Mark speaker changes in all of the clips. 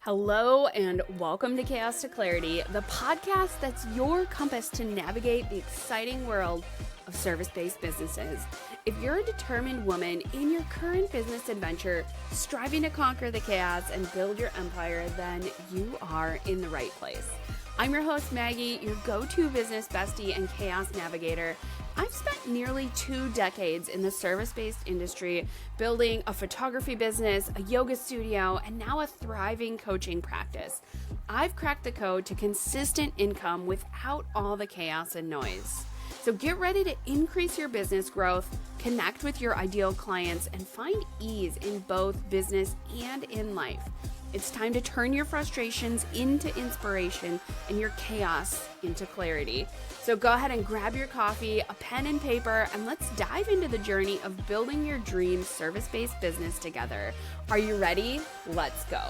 Speaker 1: Hello and welcome to Chaos to Clarity, the podcast that's your compass to navigate the exciting world of service-based businesses. If you're a determined woman in your current business adventure, striving to conquer the chaos and build your empire, then you are in the right place. I'm your host, Maggie, your go-to business bestie and chaos navigator. I've spent nearly 2 decades in the service-based industry, building a photography business, a yoga studio, and now a thriving coaching practice. I've cracked the code to consistent income without all the chaos and noise. So get ready to increase your business growth, connect with your ideal clients, and find ease in both business and in life. It's time to turn your frustrations into inspiration and your chaos into clarity. So go ahead and grab your coffee, a pen and paper, and let's dive into the journey of building your dream service-based business together. Are you ready? Let's go.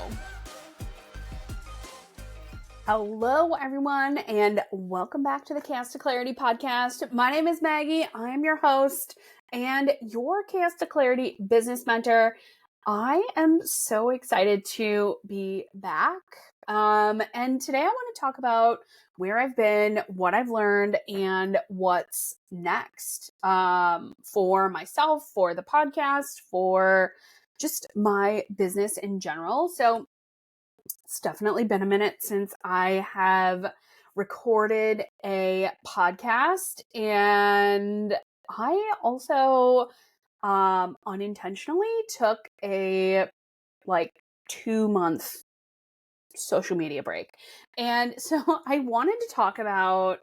Speaker 1: Hello, everyone, and welcome back to the Chaos to Clarity podcast. My name is Maggie. I'm your host and your Chaos to Clarity business mentor. I am so excited to be back. And today I want to talk about where I've been, what I've learned, and what's next for myself, for the podcast, for just my business in general. So it's definitely been a minute since I have recorded a podcast, and I also unintentionally took a 2-month social media break. And so I wanted to talk about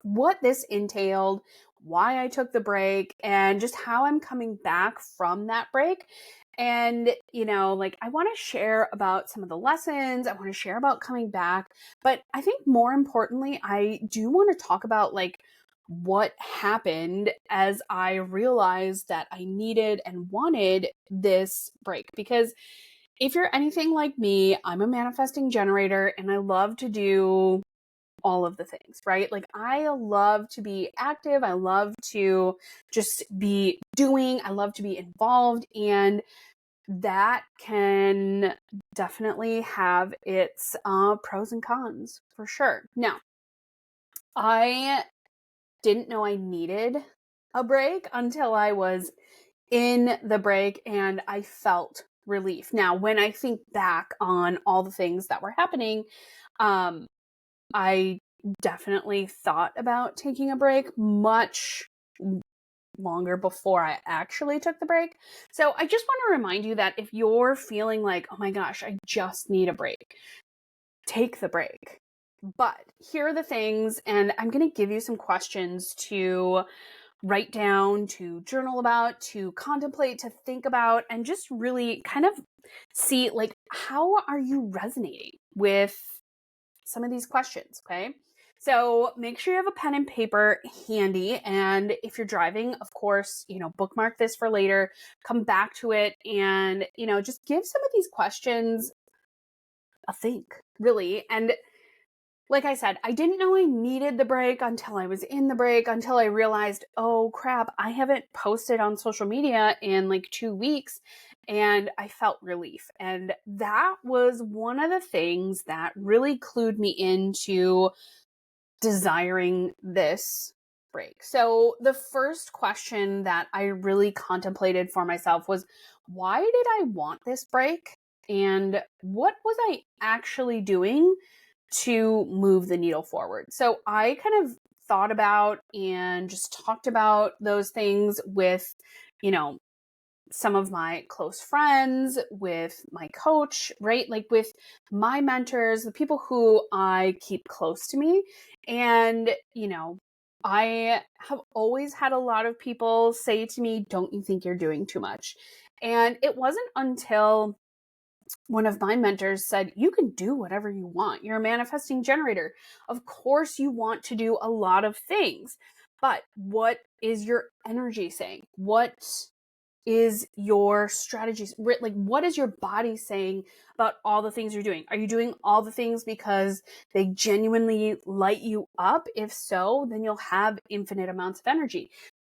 Speaker 1: what this entailed, why I took the break, and just how I'm coming back from that break. And, I want to share about some of the lessons. I want to share about coming back. But I think more importantly, I do want to talk about what happened as I realized that I needed and wanted this break. Because if you're anything like me, I'm a manifesting generator and I love to do all of the things, right? I love to be active. I love to just be doing. I love to be involved. And that can definitely have its pros and cons for sure. Now, I didn't know I needed a break until I was in the break and I felt relief. Now, when I think back on all the things that were happening, I definitely thought about taking a break much longer before I actually took the break. So I just want to remind you that if you're feeling like, oh my gosh, I just need a break, take the break. But here are the things, and I'm going to give you some questions to write down, to journal about, to contemplate, to think about, and just really kind of see how are you resonating with some of these questions, okay? So make sure you have a pen and paper handy. And if you're driving, of course, bookmark this for later, come back to it, and, just give some of these questions a think, really. And like I said, I didn't know I needed the break until I was in the break, until I realized, oh crap, I haven't posted on social media in 2 weeks, and I felt relief. And that was one of the things that really clued me into desiring this break. So the first question that I really contemplated for myself was, why did I want this break? And what was I actually doing to move the needle forward? So I kind of thought about and just talked about those things with, some of my close friends, with my coach, right? With my mentors, the people who I keep close to me. And, I have always had a lot of people say to me, don't you think you're doing too much? And it wasn't until one of my mentors said, you can do whatever you want. You're a manifesting generator. Of course you want to do a lot of things, but what is your energy saying? What is your strategies? What is your body saying about all the things you're doing? Are you doing all the things because they genuinely light you up? If so, then you'll have infinite amounts of energy.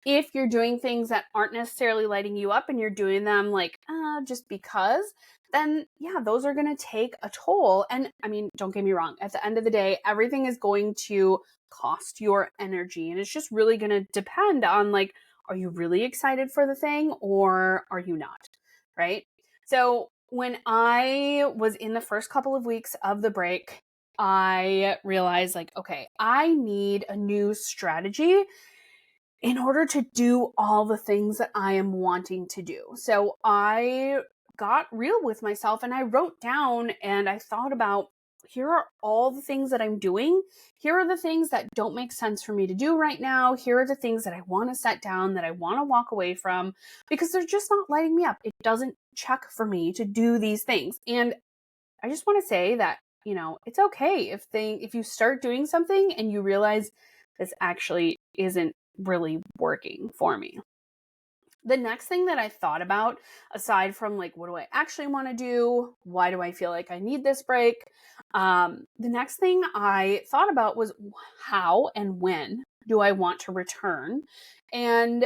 Speaker 1: If you're doing things that aren't necessarily lighting you up and you're doing them like just because, then yeah, those are going to take a toll. And I mean, don't get me wrong, at the end of the day, everything is going to cost your energy, and it's just really going to depend on like, are you really excited for the thing or are you not, right? So when I was in the first couple of weeks of the break, I realized like, okay, I need a new strategy in order to do all the things that I am wanting to do. So I got real with myself and I wrote down and I thought about, here are all the things that I'm doing. Here are the things that don't make sense for me to do right now. Here are the things that I want to set down, that I want to walk away from, because they're just not lighting me up. It doesn't check for me to do these things. And I just want to say that, it's okay if you start doing something and you realize this actually isn't really working for me. The next thing that I thought about, aside from like, what do I actually want to do? Why do I feel like I need this break? The next thing I thought about was, how and when do I want to return? And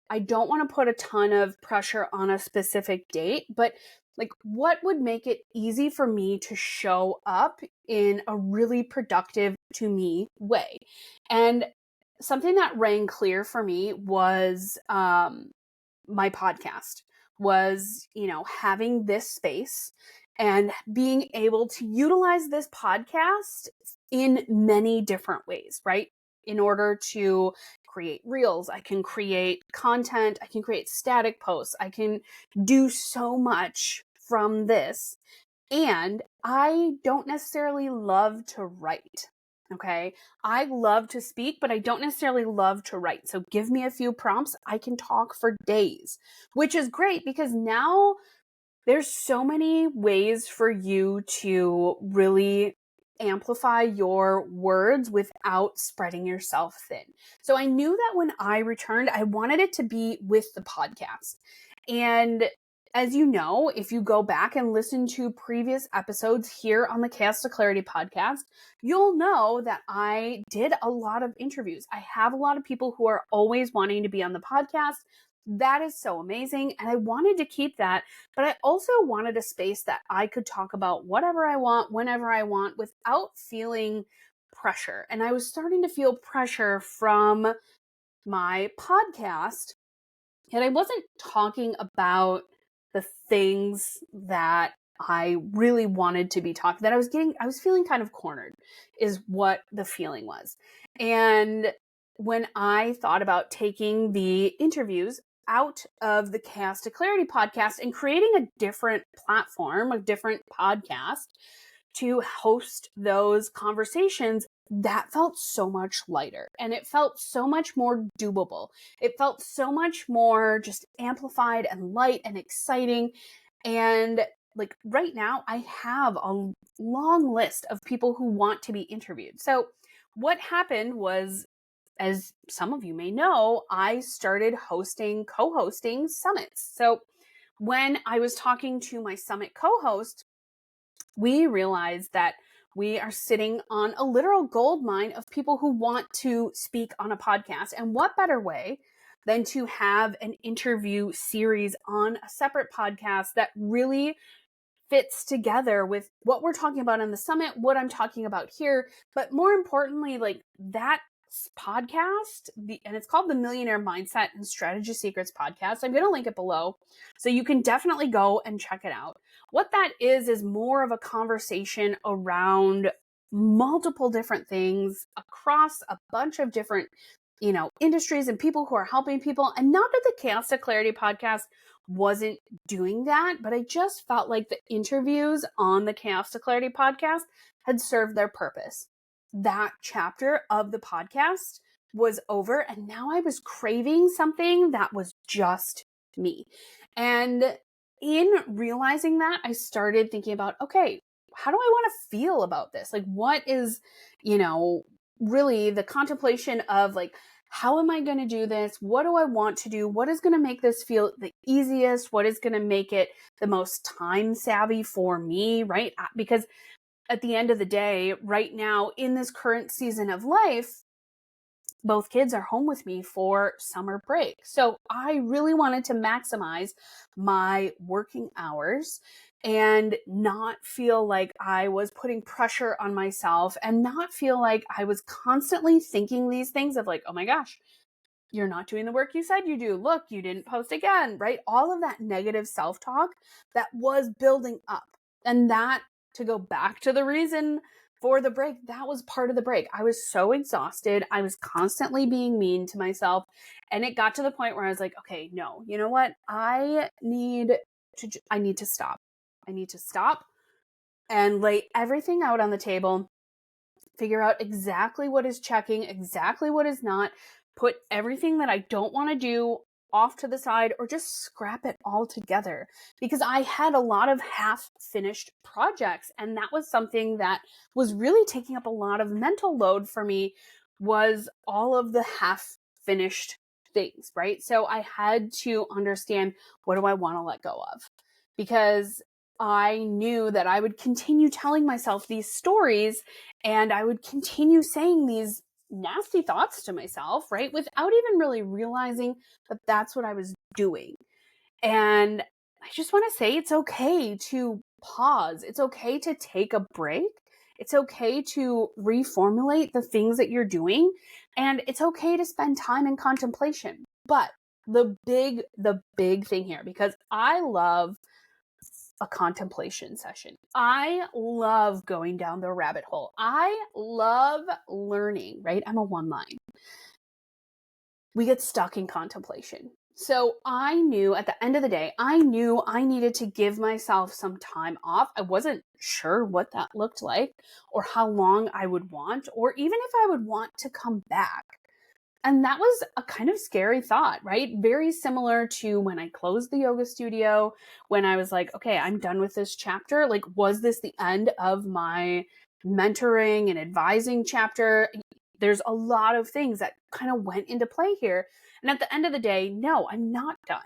Speaker 1: I don't want to put a ton of pressure on a specific date, but like, what would make it easy for me to show up in a really productive to me way? And something that rang clear for me was my podcast, was, having this space and being able to utilize this podcast in many different ways, right? In order to create reels, I can create content, I can create static posts, I can do so much from this. And I don't necessarily love to write. Okay. I love to speak, but I don't necessarily love to write. So give me a few prompts. I can talk for days, which is great because now there's so many ways for you to really amplify your words without spreading yourself thin. So I knew that when I returned, I wanted it to be with the podcast. And as you know, if you go back and listen to previous episodes here on the Chaos to Clarity podcast, you'll know that I did a lot of interviews. I have a lot of people who are always wanting to be on the podcast. That is so amazing. And I wanted to keep that, but I also wanted a space that I could talk about whatever I want, whenever I want, without feeling pressure. And I was starting to feel pressure from my podcast, and I wasn't talking about the things that I really wanted to be talking, that I was feeling kind of cornered, is what the feeling was. And when I thought about taking the interviews out of the Chaos to Clarity podcast and creating a different platform, a different podcast to host those conversations, that felt so much lighter and it felt so much more doable. It felt so much more just amplified and light and exciting. And like right now, I have a long list of people who want to be interviewed. So what happened was, as some of you may know, I started co-hosting summits. So when I was talking to my summit co-host, we realized that we are sitting on a literal gold mine of people who want to speak on a podcast. And what better way than to have an interview series on a separate podcast that really fits together with what we're talking about in the summit, what I'm talking about here, but more importantly, like that podcast, and it's called the Millionaire Mindset and Strategy Secrets podcast. I'm going to link it below, so you can definitely go and check it out. What that is more of a conversation around multiple different things across a bunch of different, industries and people who are helping people. And not that the Chaos to Clarity podcast wasn't doing that, but I just felt like the interviews on the Chaos to Clarity podcast had served their purpose. That chapter of the podcast was over, and now I was craving something that was just me. And in realizing that, I started thinking about, okay, how do I want to feel about this? Like, what is, really the contemplation of like, how am I going to do this? What do I want to do? What is going to make this feel the easiest? What is going to make it the most time savvy for me, right? Because at the end of the day, right now in this current season of life, both kids are home with me for summer break. So I really wanted to maximize my working hours and not feel like I was putting pressure on myself and not feel like I was constantly thinking these things of like, oh my gosh, you're not doing the work you said you do. Look, you didn't post again, right? All of that negative self-talk that was building up. And that, to go back to the reason for the break, that was part of the break. I was so exhausted. I was constantly being mean to myself. And it got to the point where I was like, okay, no, you know what? I need to stop. I need to stop and lay everything out on the table, figure out exactly what is checking, exactly what is not, put everything that I don't want to do off to the side or just scrap it all together, because I had a lot of half finished projects. And that was something that was really taking up a lot of mental load for me, was all of the half finished things, right? So I had to understand, what do I want to let go of? Because I knew that I would continue telling myself these stories and I would continue saying these nasty thoughts to myself, right? Without even really realizing that that's what I was doing. And I just want to say, it's okay to pause. It's okay to take a break. It's okay to reformulate the things that you're doing. And it's okay to spend time in contemplation. But the big thing here, because I love a contemplation session. I love going down the rabbit hole. I love learning, right? I'm a one line. We get stuck in contemplation. So I knew at the end of the day, I knew I needed to give myself some time off. I wasn't sure what that looked like or how long I would want, or even if I would want to come back. And that was a kind of scary thought, right? Very similar to when I closed the yoga studio, when I was like, okay, I'm done with this chapter. Like, was this the end of my mentoring and advising chapter? There's a lot of things that kind of went into play here. And at the end of the day, no, I'm not done,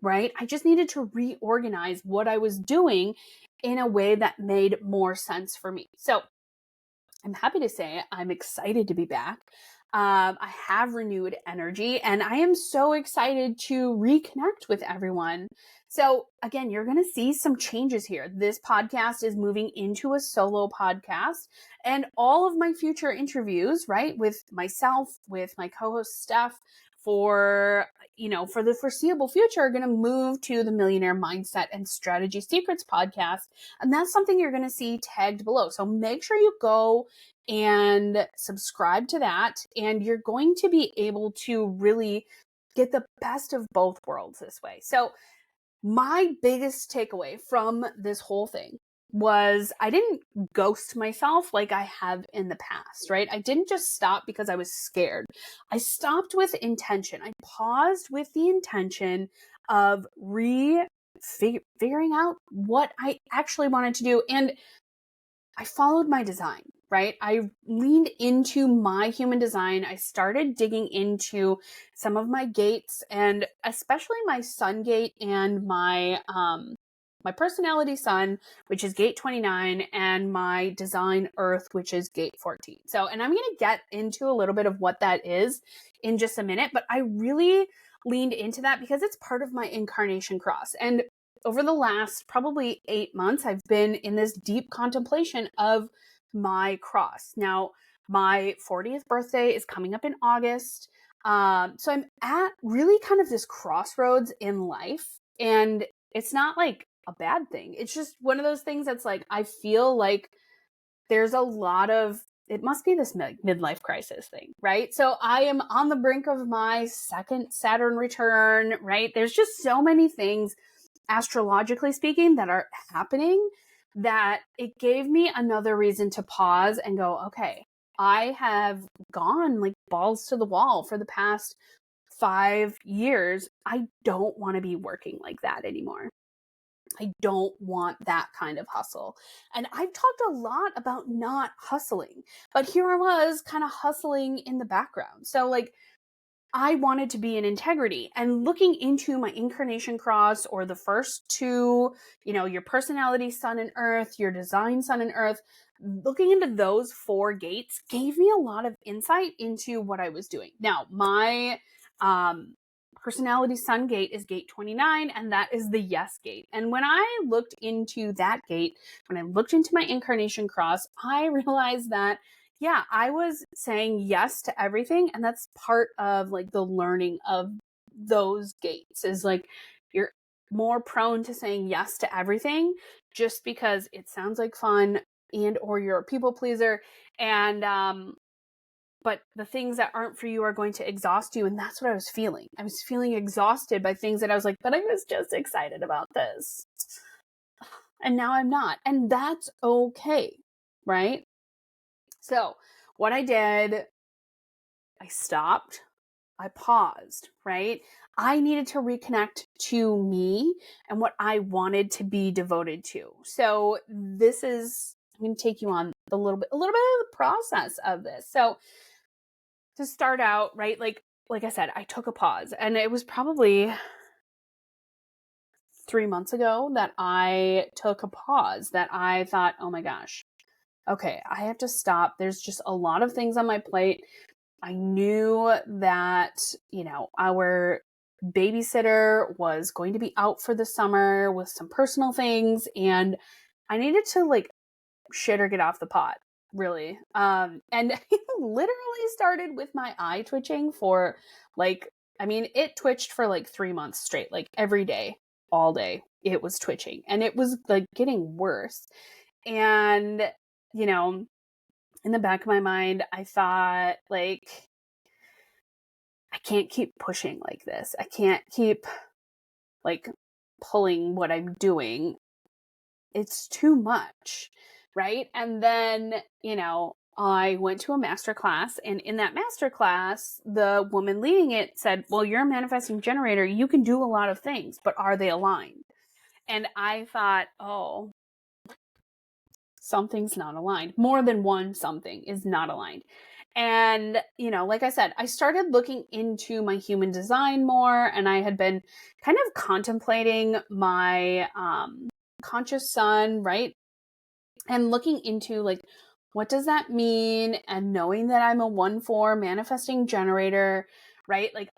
Speaker 1: right? I just needed to reorganize what I was doing in a way that made more sense for me. So I'm happy to say I'm excited to be back. I have renewed energy and I am so excited to reconnect with everyone. So again, you're going to see some changes here. This podcast is moving into a solo podcast, and all of my future interviews, right, with myself, with my co-host Steph, for the foreseeable future are going to move to the Millionaire Mindset and Strategy Secrets podcast. And that's something you're going to see tagged below. So make sure you go and subscribe to that, and you're going to be able to really get the best of both worlds this way. So my biggest takeaway from this whole thing was I didn't ghost myself like I have in the past, right? I didn't just stop because I was scared. I stopped with intention. I paused with the intention of figuring out what I actually wanted to do. And I followed my design, right? I leaned into my human design. I started digging into some of my gates, and especially my sun gate and my personality sun, which is gate 29, and my design earth, which is gate 14. So, and I'm going to get into a little bit of what that is in just a minute, but I really leaned into that because it's part of my incarnation cross. And over the last probably 8 months, I've been in this deep contemplation of my cross. Now, my 40th birthday is coming up in August. So I'm at really kind of this crossroads in life. And it's not like a bad thing. It's just one of those things that's like, I feel like there's a lot of, it must be this midlife crisis thing, right? So I am on the brink of my second Saturn return, right? There's just so many things, astrologically speaking, that are happening, that it gave me another reason to pause and go, okay, I have gone like balls to the wall for the past 5 years. I don't want to be working like that anymore. I don't want that kind of hustle. And I've talked a lot about not hustling, but here I was kind of hustling in the background. So like, I wanted to be in integrity. And looking into my incarnation cross, or the first two, your personality sun and earth, your design sun and earth, looking into those 4 gates gave me a lot of insight into what I was doing. Now, my personality sun gate is gate 29, and that is the yes gate. And when I looked into that gate, when I looked into my incarnation cross, I realized that yeah, I was saying yes to everything. And that's part of like the learning of those gates, is like you're more prone to saying yes to everything just because it sounds like fun, and or you're a people pleaser. And but the things that aren't for you are going to exhaust you. And that's what I was feeling. I was feeling exhausted by things that I was like, but I was just excited about this. And now I'm not. And that's okay. Right? So what I did, I stopped, I paused, right? I needed to reconnect to me and what I wanted to be devoted to. So I'm going to take you on a little bit of the process of this. So to start out, right, like I said, I took a pause, and it was probably 3 months ago that I took a pause, that I thought, oh my gosh, okay, I have to stop. There's just a lot of things on my plate. I knew that, our babysitter was going to be out for the summer with some personal things, and I needed to like shit or get off the pot, really. And it literally started with my eye twitching for it twitched for like 3 months straight, like every day, all day. It was twitching, and it was like getting worse. And, in the back of my mind, I thought, like, I can't keep pushing like this. I can't keep like pulling what I'm doing. It's too much, right? And then, I went to a master class, and in that master class, the woman leading it said, well, you're a manifesting generator. You can do a lot of things, but are they aligned? And I thought, oh, something's not aligned. More than one something is not aligned. And, like I said, I started looking into my human design more, and I had been kind of contemplating my conscious sun, right? And looking into like, what does that mean? And knowing that I'm a 1/4 manifesting generator, right? Like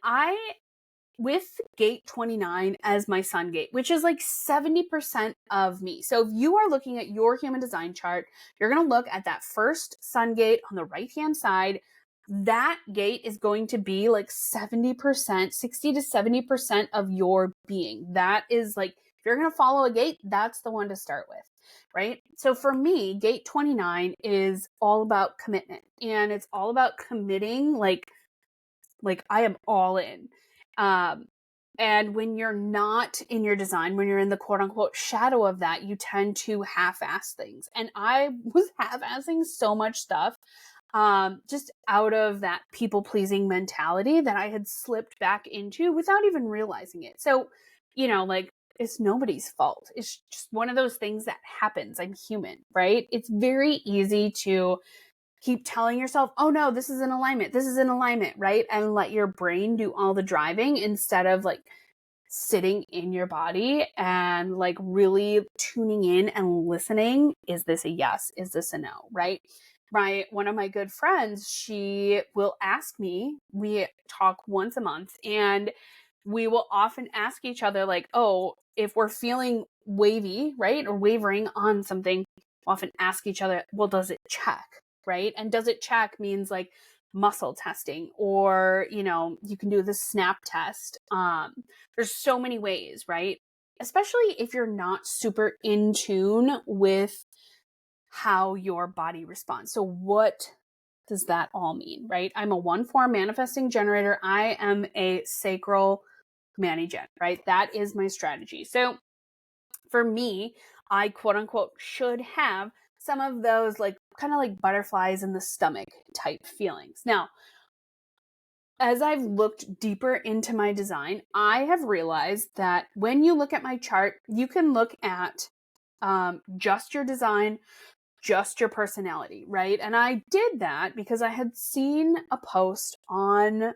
Speaker 1: with gate 29 as my sun gate, which is like 70% of me. So if you are looking at your human design chart, you're going to look at that first sun gate on the right-hand side. That gate is going to be like 70%, 60 to 70% of your being. That is like, if you're going to follow a gate, that's the one to start with, right? So for me, gate 29 is all about commitment, and it's all about committing like I am all in. And when you're not in your design, when you're in the quote unquote shadow of that, you tend to half-ass things. And I was half-assing so much stuff, just out of that people-pleasing mentality that I had slipped back into without even realizing it. So, like, it's nobody's fault. It's just one of those things that happens. I'm human, right? It's very easy to keep telling yourself, oh no, this is in alignment, right? And let your brain do all the driving instead of like sitting in your body and like really tuning in and listening. Is this a yes? Is this a no? Right? One of my good friends, she will ask me, we talk once a month, and we will often ask each other like, oh, if we're feeling wavy, right? Or wavering on something, we'll often ask each other, well, does it check? Right? And does it check means like muscle testing, or, you can do the snap test. There's so many ways, right? Especially if you're not super in tune with how your body responds. So what does that all mean, right? I'm a 1/4 manifesting generator. I am a sacral Manigen, right? That is my strategy. So for me, I quote unquote should have some of those like kind of like butterflies in the stomach type feelings. Now, as I've looked deeper into my design, I have realized that when you look at my chart, you can look at just your design, just your personality, right? And I did that because I had seen a post on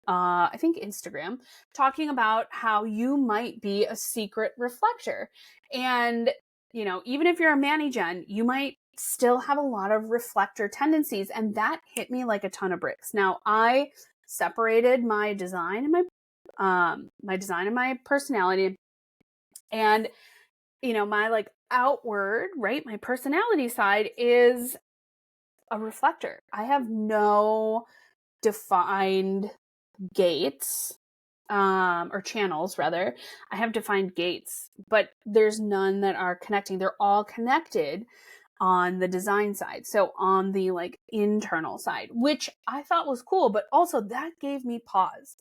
Speaker 1: I think Instagram, talking about how you might be a secret reflector. And, even if you're a Mani-Gen, you might still have a lot of reflector tendencies. And that hit me like a ton of bricks. Now, I separated my design and my personality. And, my like outward, right? My personality side is a reflector. I have no defined gates, or channels rather. I have defined gates, but there's none that are connecting. They're all connected on the design side. So on the like internal side, which I thought was cool, but also that gave me pause.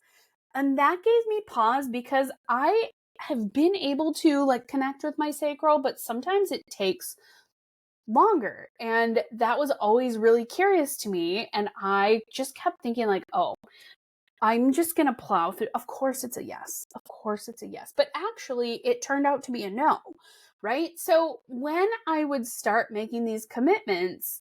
Speaker 1: And that gave me pause because I have been able to like connect with my sacral, but sometimes it takes longer. And that was always really curious to me. And I just kept thinking like, oh, I'm just going to plow through. Of course it's a yes. Of course it's a yes. But actually it turned out to be a no, right? So when I would start making these commitments,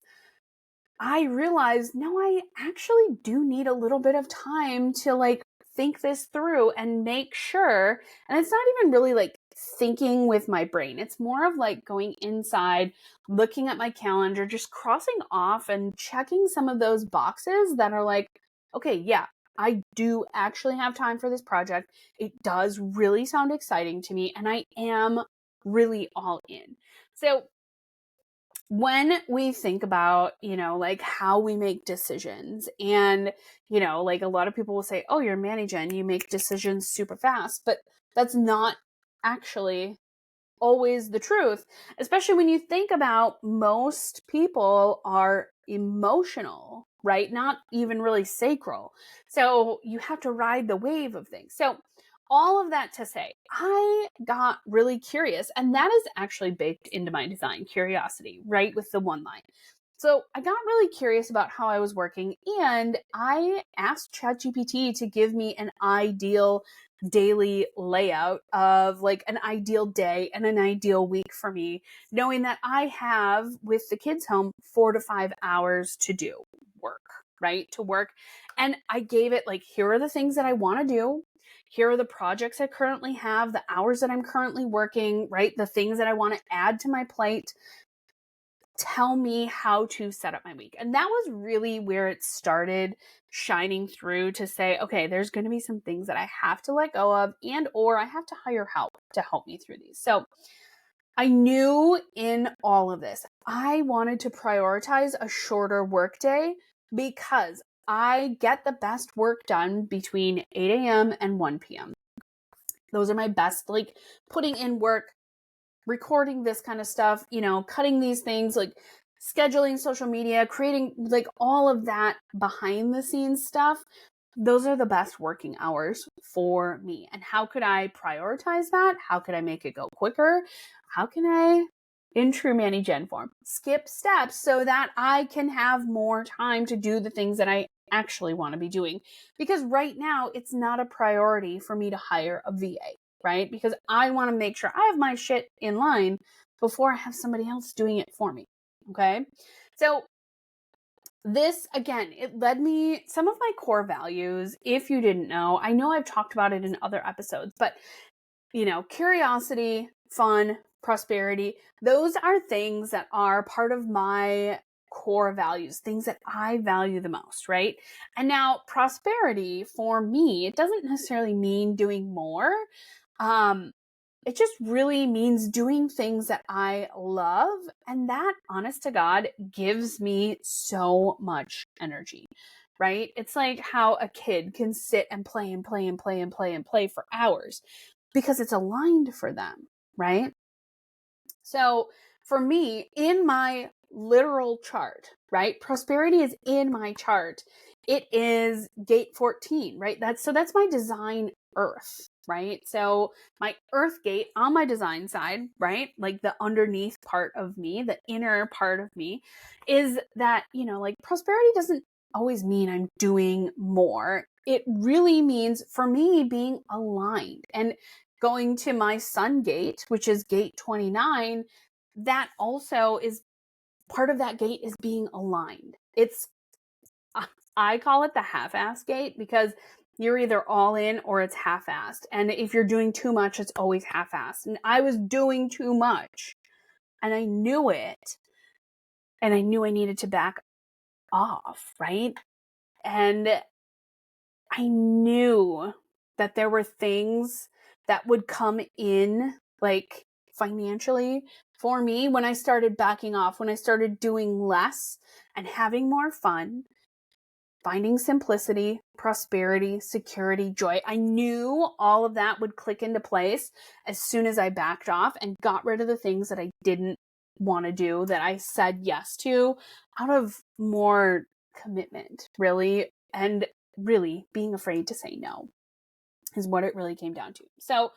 Speaker 1: I realized, no, I actually do need a little bit of time to like think this through and make sure. And it's not even really like thinking with my brain. It's more of like going inside, looking at my calendar, just crossing off and checking some of those boxes that are like, okay, yeah, I do actually have time for this project. It does really sound exciting to me, and I am really all in. So when we think about, like how we make decisions, and, like a lot of people will say, oh, you're Mani-Gen, you make decisions super fast, but that's not actually always the truth, especially when you think about most people are emotional, right? Not even really sacral. So you have to ride the wave of things. So all of that to say, I got really curious, and that is actually baked into my design, curiosity, right? With the one line. So I got really curious about how I was working, and I asked ChatGPT to give me an ideal daily layout of like an ideal day and an ideal week for me, knowing that I have with the kids home 4 to 5 hours to do work, right? To work. And I gave it like, here are the things that I want to do. Here are the projects I currently have, the hours that I'm currently working, right? The things that I want to add to my plate. Tell me how to set up my week. And that was really where it started shining through to say, okay, there's going to be some things that I have to let go of, and or I have to hire help to help me through these. So I knew in all of this, I wanted to prioritize a shorter workday because I get the best work done between 8 a.m. and 1 p.m. Those are my best, like putting in work, recording this kind of stuff, cutting these things, like scheduling social media, creating like all of that behind the scenes stuff. Those are the best working hours for me. And how could I prioritize that? How could I make it go quicker? How can I, in true Mani-Gen form, skip steps so that I can have more time to do the things that I actually want to be doing? Because right now it's not a priority for me to hire a VA, right? Because I want to make sure I have my shit in line before I have somebody else doing it for me. Okay. So this, again, it led me some of my core values. If you didn't know, I know I've talked about it in other episodes, but curiosity, fun, prosperity, those are things that are part of my core values, things that I value the most, right? And now prosperity for me, it doesn't necessarily mean doing more. It just really means doing things that I love. And that, honest to God, gives me so much energy, right? It's like how a kid can sit and play and play and play and play and play for hours because it's aligned for them, right? So for me, in my literal chart, right? Prosperity is in my chart. It is gate 14, right? That's my design earth, right? So my earth gate on my design side, right? Like the underneath part of me, the inner part of me, is that, like prosperity doesn't always mean I'm doing more. It really means for me being aligned. And going to my sun gate, which is gate 29, that also is part of that gate is being aligned. I call it the half-ass gate because You're either all in or it's half-assed. And if you're doing too much, it's always half-assed. And I was doing too much. And I knew it. And I knew I needed to back off, right? And I knew that there were things that would come in, like financially, for me when I started backing off, when I started doing less and having more fun, finding simplicity, prosperity, security, joy. I knew all of that would click into place as soon as I backed off and got rid of the things that I didn't want to do, that I said yes to out of more commitment, really, and really being afraid to say no is what it really came down to. So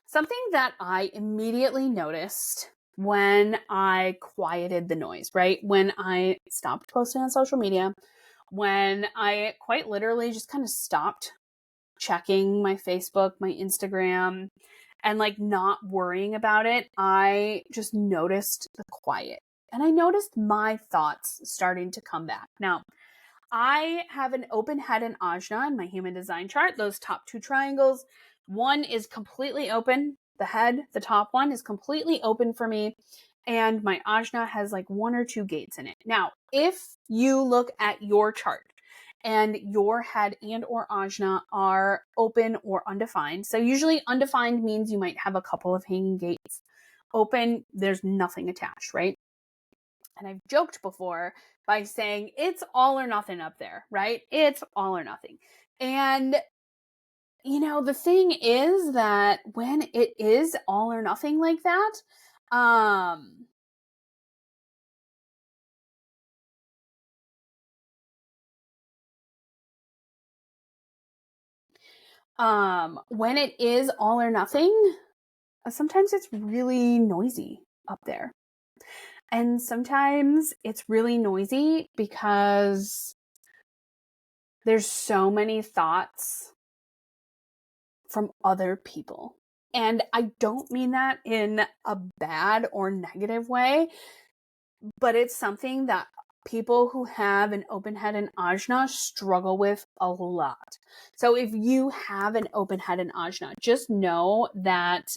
Speaker 1: something that I immediately noticed when I quieted the noise, right? When I stopped posting on social media, when I quite literally just kind of stopped checking my Facebook, my Instagram, and like not worrying about it, I just noticed the quiet. And I noticed my thoughts starting to come back. Now, I have an open head and ajna in my human design chart, those top two triangles. One is completely open. The head, the top one, is completely open for me. And my ajna has like one or two gates in it. Now, if you look at your chart and your head and or ajna are open or undefined, so usually undefined means you might have a couple of hanging gates. Open, there's nothing attached, right? And I've joked before by saying it's all or nothing up there, right? It's all or nothing. And, you know, the thing is that when it is all or nothing like that, when it is all or nothing, sometimes it's really noisy up there. And sometimes it's really noisy because there's so many thoughts from other people. And I don't mean that in a bad or negative way, but it's something that people who have an open head and ajna struggle with a lot. So if you have an open head and ajna, just know that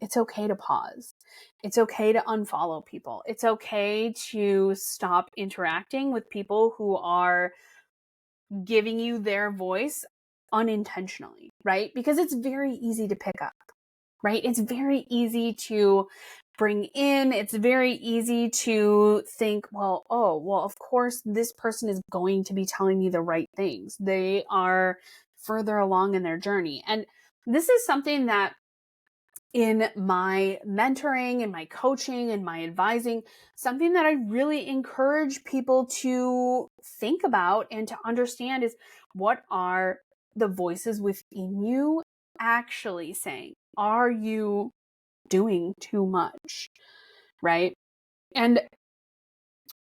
Speaker 1: it's okay to pause. It's okay to unfollow people. It's okay to stop interacting with people who are giving you their voice unintentionally, right? Because it's very easy to pick up, right? It's very easy to bring in. It's very easy to think, well, of course, this person is going to be telling me the right things. They are further along in their journey. And this is something that in my mentoring and my coaching and my advising, something that I really encourage people to think about and to understand is, what are the voices within you actually saying? Are you doing too much? Right? And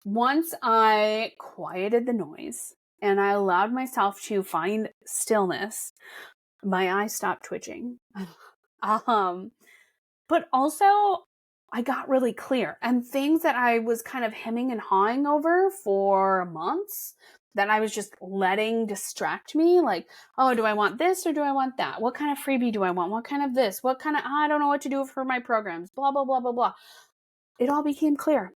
Speaker 1: once I quieted the noise and I allowed myself to find stillness, my eyes stopped twitching. But also, I got really clear, and things that I was kind of hemming and hawing over for months that I was just letting distract me. Like, oh, do I want this or do I want that? What kind of freebie do I want? What kind of this? What kind of, I don't know what to do for my programs, blah, blah, blah, blah, blah. It all became clear.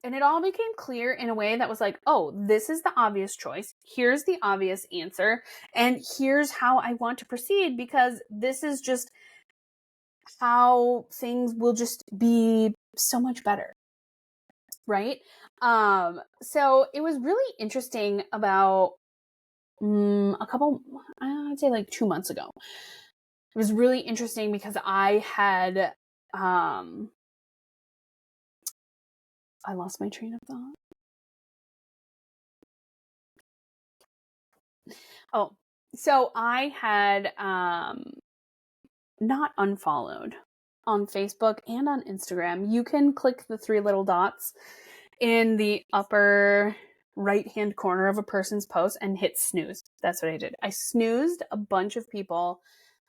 Speaker 1: And it all became clear in a way that was like, oh, this is the obvious choice. Here's the obvious answer. And here's how I want to proceed, because this is just how things will just be so much better. Right? So it was really interesting about a couple, I'd say like 2 months ago. It was really interesting because I had, I lost my train of thought. Oh, so I had, not unfollowed on Facebook and on Instagram. You can click the three little dots in the upper right-hand corner of a person's post and hit snooze. That's what I did. I snoozed a bunch of people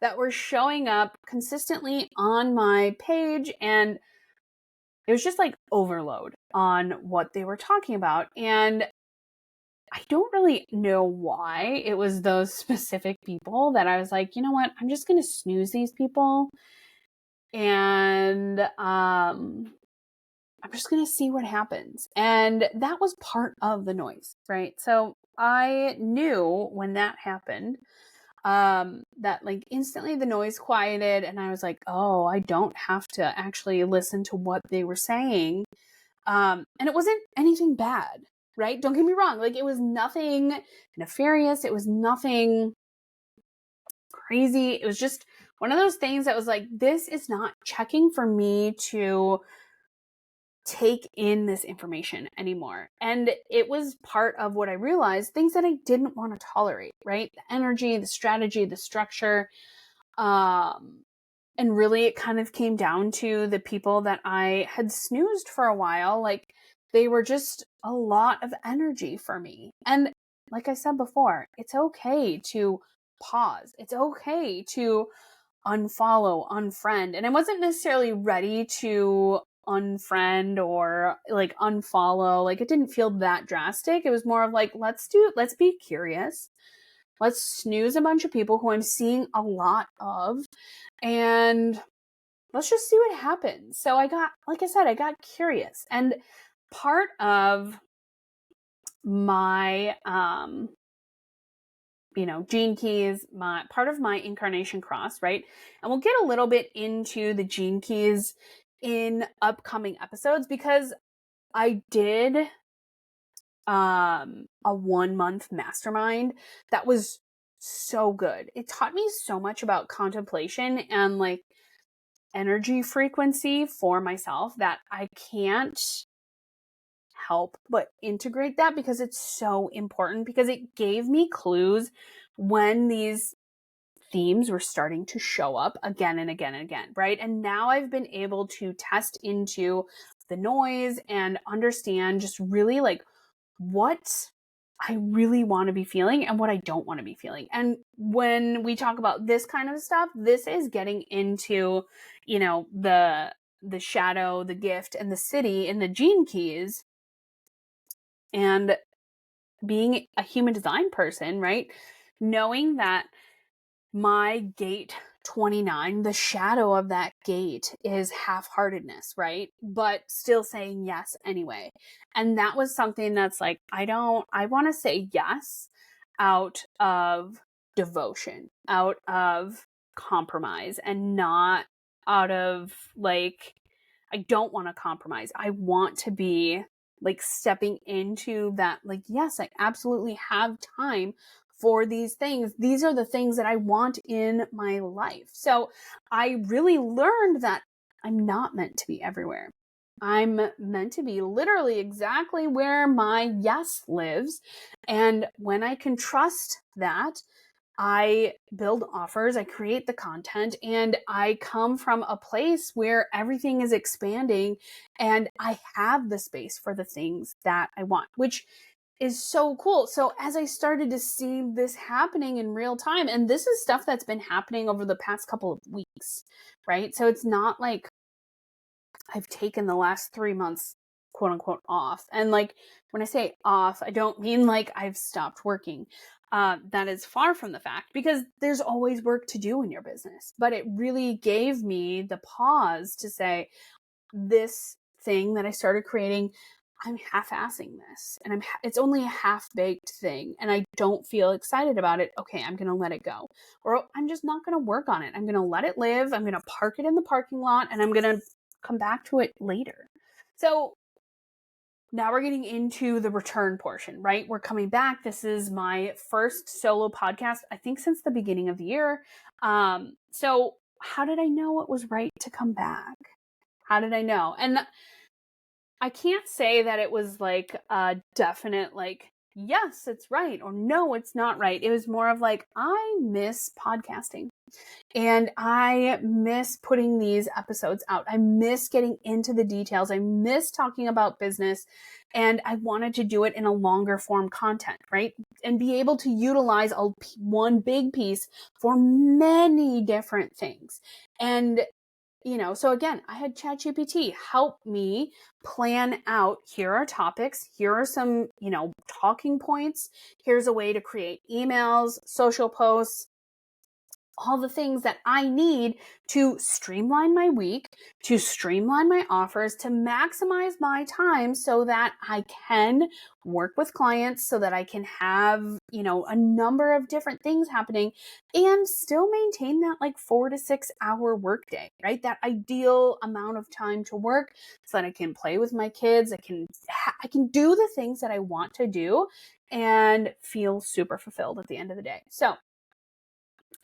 Speaker 1: that were showing up consistently on my page, and it was just like overload on what they were talking about. And I don't really know why it was those specific people that I was like, you know what, I'm just going to snooze these people. And I'm just going to see what happens. And that was part of the noise, right? So I knew when that happened, that like instantly the noise quieted and I was like, oh, I don't have to actually listen to what they were saying. And it wasn't anything bad, right? Don't get me wrong. Like, it was nothing nefarious. It was nothing crazy. It was just one of those things that was like, this is not checking for me to take in this information anymore. And it was part of what I realized, things that I didn't want to tolerate, right? The energy, the strategy, the structure. And really it kind of came down to the people that I had snoozed for a while. Like, they were just a lot of energy for me. And like I said before, it's okay to pause. It's okay to unfollow, unfriend. And I wasn't necessarily ready to unfriend or like unfollow. Like, it didn't feel that drastic. It was more of like, let's be curious. Let's snooze a bunch of people who I'm seeing a lot of, and let's just see what happens. So I got, like I said, I got curious. And part of my gene keys, part of my incarnation cross, right? And we'll get a little bit into the gene keys in upcoming episodes, because I did a 1-month mastermind that was so good. It taught me so much about contemplation and like energy frequency for myself that I can't help but integrate that, because it's so important, because it gave me clues when these themes were starting to show up again and again and again, right? And now I've been able to test into the noise and understand just really like what I really want to be feeling and what I don't want to be feeling. And when we talk about this kind of stuff, this is getting into, the shadow, the gift, and the city and the gene keys, and being a human design person, right? Knowing that my gate 29, the shadow of that gate is half-heartedness, right? But still saying yes anyway. And that was something that's like, I want to say yes out of devotion, out of compromise, and not out of like, I don't want to compromise. I want to be like stepping into that, like, yes, I absolutely have time for these things. These are the things that I want in my life. So I really learned that I'm not meant to be everywhere. I'm meant to be literally exactly where my yes lives. And when I can trust that, I build offers, I create the content, and I come from a place where everything is expanding and I have the space for the things that I want, which is so cool. So as I started to see this happening in real time, and this is stuff that's been happening over the past couple of weeks, right? So it's not like I've taken the last 3 months, quote unquote, off. And like, when I say off, I don't mean like I've stopped working. That is far from the fact, because there's always work to do in your business. But it really gave me the pause to say, this thing that I started creating, I'm half-assing this, and it's only a half-baked thing, and I don't feel excited about it. Okay, I'm going to let it go. Or I'm just not going to work on it. I'm going to let it live. I'm going to park it in the parking lot, and I'm going to come back to it later. So now we're getting into the return portion, right? We're coming back. This is my first solo podcast, I think, since the beginning of the year. So how did I know it was right to come back? How did I know? And I can't say that it was like a definite, like, yes, it's right, or no, it's not right. It was more of like, I miss podcasting. And I miss putting these episodes out. I miss getting into the details. I miss talking about business. And I wanted to do it in a longer form content, right? And be able to utilize one big piece for many different things. And so again, I had ChatGPT help me plan out, here are topics, here are some, talking points, here's a way to create emails, social posts, all the things that I need to streamline my week, to streamline my offers, to maximize my time so that I can work with clients, so that I can have, a number of different things happening and still maintain that like 4 to 6 hour workday, right? That ideal amount of time to work so that I can play with my kids. I can do the things that I want to do and feel super fulfilled at the end of the day. So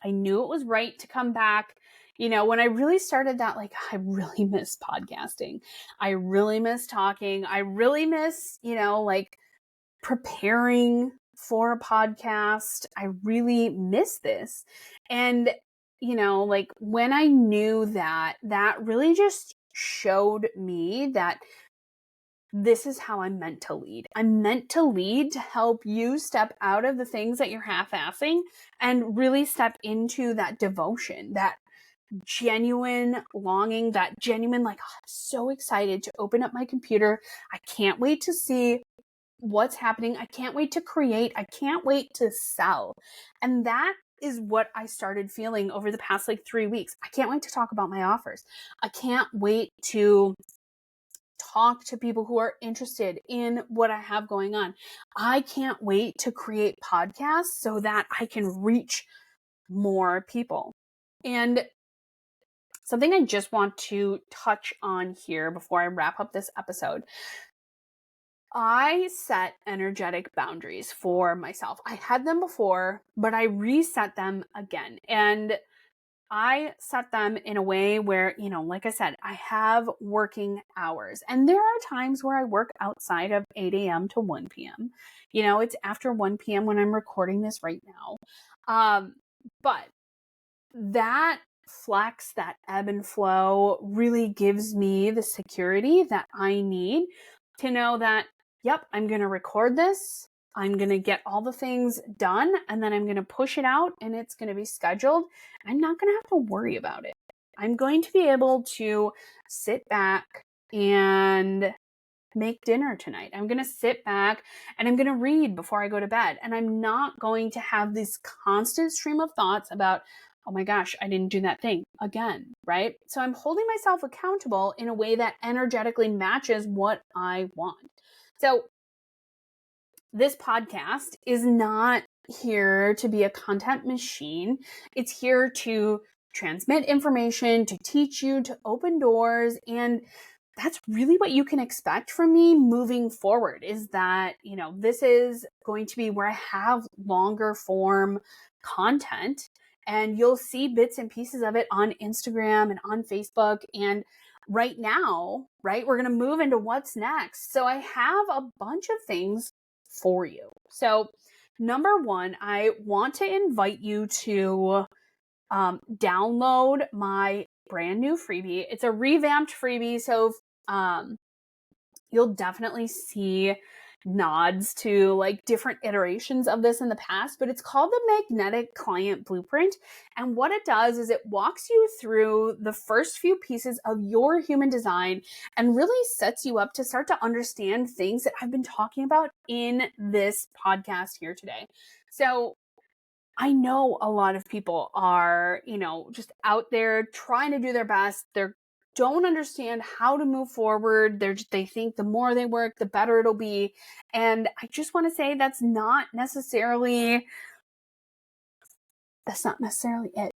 Speaker 1: I knew it was right to come back. When I really started that, like, I really miss podcasting. I really miss talking. I really miss, like preparing for a podcast. I really miss this. And, like when I knew that, that really just showed me that this is how I'm meant to lead. I'm meant to lead to help you step out of the things that you're half-assing and really step into that devotion, that genuine longing, that genuine, like, oh, I'm so excited to open up my computer. I can't wait to see what's happening. I can't wait to create. I can't wait to sell. And that is what I started feeling over the past like 3 weeks. I can't wait to talk about my offers. I can't wait to talk to people who are interested in what I have going on. I can't wait to create podcasts so that I can reach more people. And something I just want to touch on here before I wrap up this episode. I set energetic boundaries for myself. I had them before, but I reset them again. And I set them in a way where, like I said, I have working hours. And there are times where I work outside of 8 a.m. to 1 p.m. It's after 1 p.m. when I'm recording this right now. But that flex, that ebb and flow really gives me the security that I need to know that, yep, I'm going to record this. I'm going to get all the things done, and then I'm going to push it out, and it's going to be scheduled. I'm not going to have to worry about it. I'm going to be able to sit back and make dinner tonight. I'm going to sit back and I'm going to read before I go to bed. And I'm not going to have this constant stream of thoughts about, oh my gosh, I didn't do that thing again, right? So I'm holding myself accountable in a way that energetically matches what I want. So this podcast is not here to be a content machine. It's here to transmit information, to teach you, to open doors. And that's really what you can expect from me moving forward, is that, this is going to be where I have longer form content, and you'll see bits and pieces of it on Instagram and on Facebook. And right now, right, we're going to move into what's next. So I have a bunch of things for you. So number one, I want to invite you to download my brand new freebie. It's a revamped freebie. So you'll definitely see nods to like different iterations of this in the past, but it's called the Magnetic Client Blueprint. And what it does is it walks you through the first few pieces of your human design and really sets you up to start to understand things that I've been talking about in this podcast here today. So I know a lot of people are, just out there trying to do their best. They don't understand how to move forward. They think the more they work, the better it'll be. And I just want to say that's not necessarily it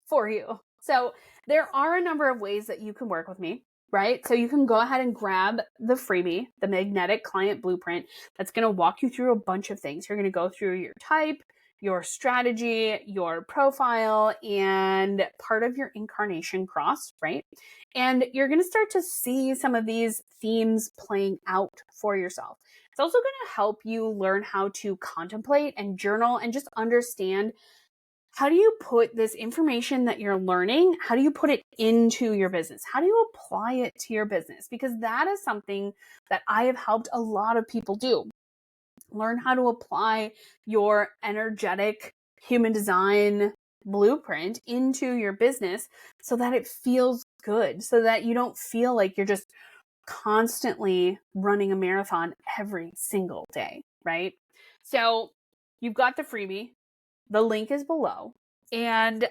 Speaker 1: for you. So there are a number of ways that you can work with me, right? So you can go ahead and grab the freebie, the Magnetic Client Blueprint. That's going to walk you through a bunch of things. You're going to go through your type, your strategy, your profile, and part of your incarnation cross, right? And you're going to start to see some of these themes playing out for yourself. It's also going to help you learn how to contemplate and journal and just understand, how do you put this information that you're learning, how do you put it into your business? How do you apply it to your business? Because that is something that I have helped a lot of people do. Learn how to apply your energetic human design blueprint into your business so that it feels good, so that you don't feel like you're just constantly running a marathon every single day, right? So you've got the freebie. The link is below. And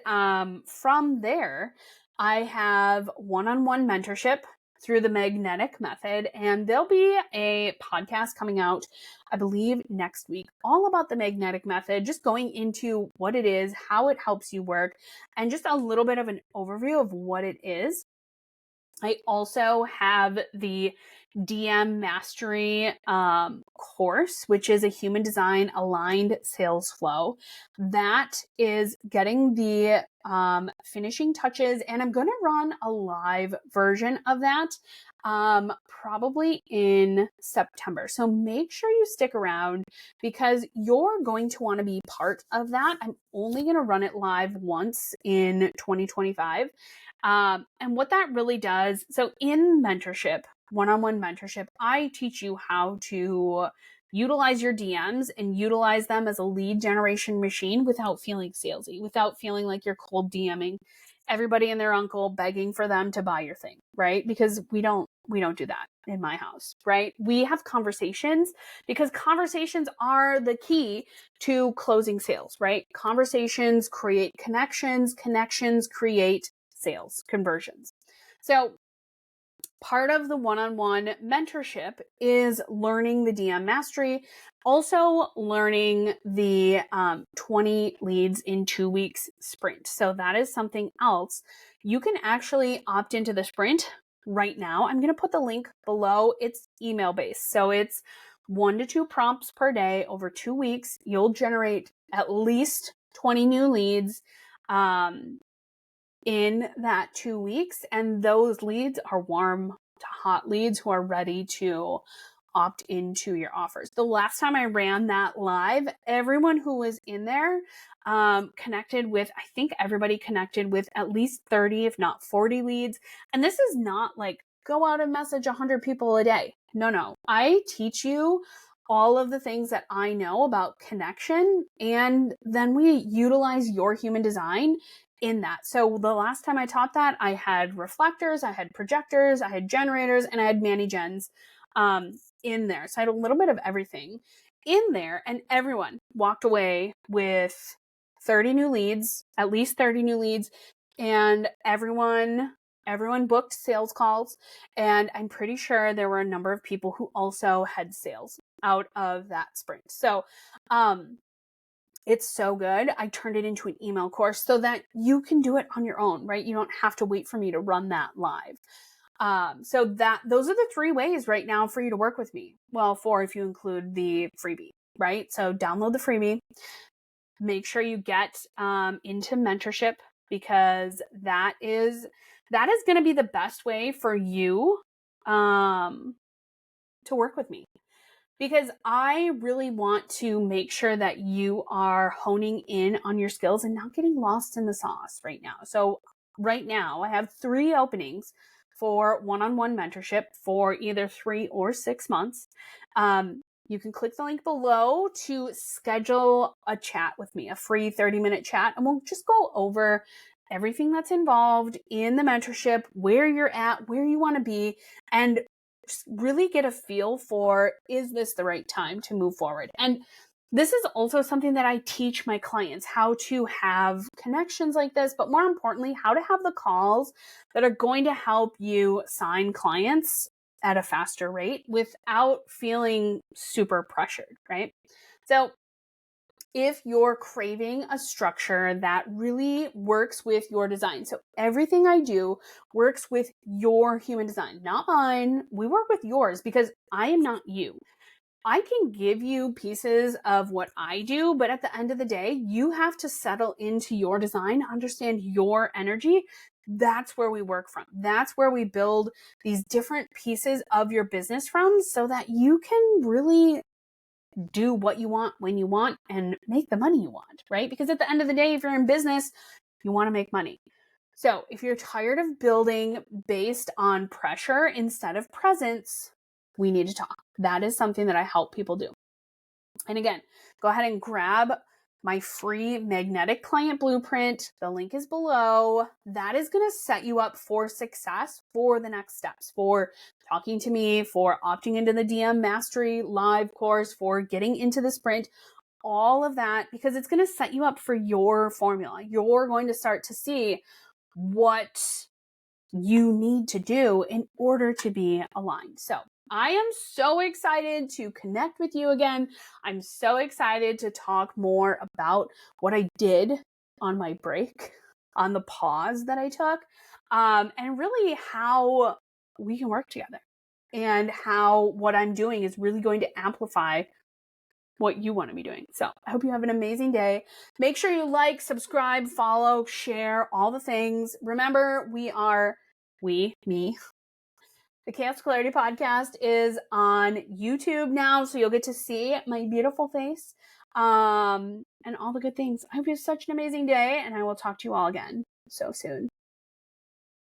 Speaker 1: from there, I have one-on-one mentorship through the magnetic method. And there'll be a podcast coming out, I believe, next week, all about the magnetic method, just going into what it is, how it helps you work, and just a little bit of an overview of what it is. I also have the DM Mastery course, which is a human design aligned sales flow. That is getting the finishing touches, and I'm going to run a live version of that probably in September. So make sure you stick around because you're going to want to be part of that. I'm only going to run it live once in 2025. And what that really does, so in mentorship, one-on-one mentorship, I teach you how to utilize your DMs and utilize them as a lead generation machine without feeling salesy, without feeling like you're cold DMing everybody and their uncle begging for them to buy your thing, right? Because we don't do that in my house, right? We have conversations because conversations are the key to closing sales, right? Conversations create connections, connections create sales conversions. So part of the one-on-one mentorship is learning the DM mastery, also learning the 20 leads in 2 weeks sprint. So that is something else. You can actually opt into the sprint right now. I'm going to put the link below. It's email based. So it's 1 to 2 prompts per day over 2 weeks. You'll generate at least 20 new leads in that 2 weeks. And those leads are warm to hot leads who are ready to opt into your offers. The last time I ran that live, everyone who was in there connected with, I think everybody connected with at least 30, if not 40 leads. And this is not like go out and message 100 people a day. No. I teach you all of the things that I know about connection, and then we utilize your human design in that. So the last time I taught that, I had reflectors, I had projectors, I had generators, and I had Mani-Gens in there. So I had a little bit of everything in there, and everyone walked away with 30 new leads, at least 30 new leads, and everyone booked sales calls, and I'm pretty sure there were a number of people who also had sales out of that sprint. So it's so good. I turned it into an email course so that you can do it on your own, right? You don't have to wait for me to run that live. So those are the 3 ways right now for you to work with me. Well, 4 if you include the freebie, right? So download the freebie. Make sure you get into mentorship because that is going to be the best way for you to work with me. Because I really want to make sure that you are honing in on your skills and not getting lost in the sauce right now. So right now I have 3 openings for one-on-one mentorship for either 3 or 6 months. You can click the link below to schedule a chat with me, a free 30-minute chat, and we'll just go over everything that's involved in the mentorship, where you're at, where you want to be, and really get a feel for, is this the right time to move forward? And this is also something that I teach my clients, how to have connections like this, but more importantly, how to have the calls that are going to help you sign clients at a faster rate without feeling super pressured, right? So if you're craving a structure that really works with your design. So everything I do works with your human design, not mine. We work with yours because I am not you. I can give you pieces of what I do, but at the end of the day, you have to settle into your design, understand your energy. That's where we work from. That's where we build these different pieces of your business from so that you can really do what you want when you want and make the money you want, right? Because at the end of the day, if you're in business, you want to make money. So if you're tired of building based on pressure instead of presence, we need to talk. That is something that I help people do. And again, go ahead and grab my free magnetic client blueprint. The link is below. That is going to set you up for success for the next steps, for talking to me, for opting into the DM Mastery live course, for getting into the sprint, all of that, because it's going to set you up for your formula. You're going to start to see what you need to do in order to be aligned. So I am so excited to connect with you again. I'm so excited to talk more about what I did on my break, on the pause that I took, and really how we can work together and how what I'm doing is really going to amplify what you want to be doing. So I hope you have an amazing day. Make sure you like, subscribe, follow, share, all the things. Remember, me. The Chaos Clarity Podcast is on YouTube now, so you'll get to see my beautiful face and all the good things. I hope you have such an amazing day, and I will talk to you all again so soon.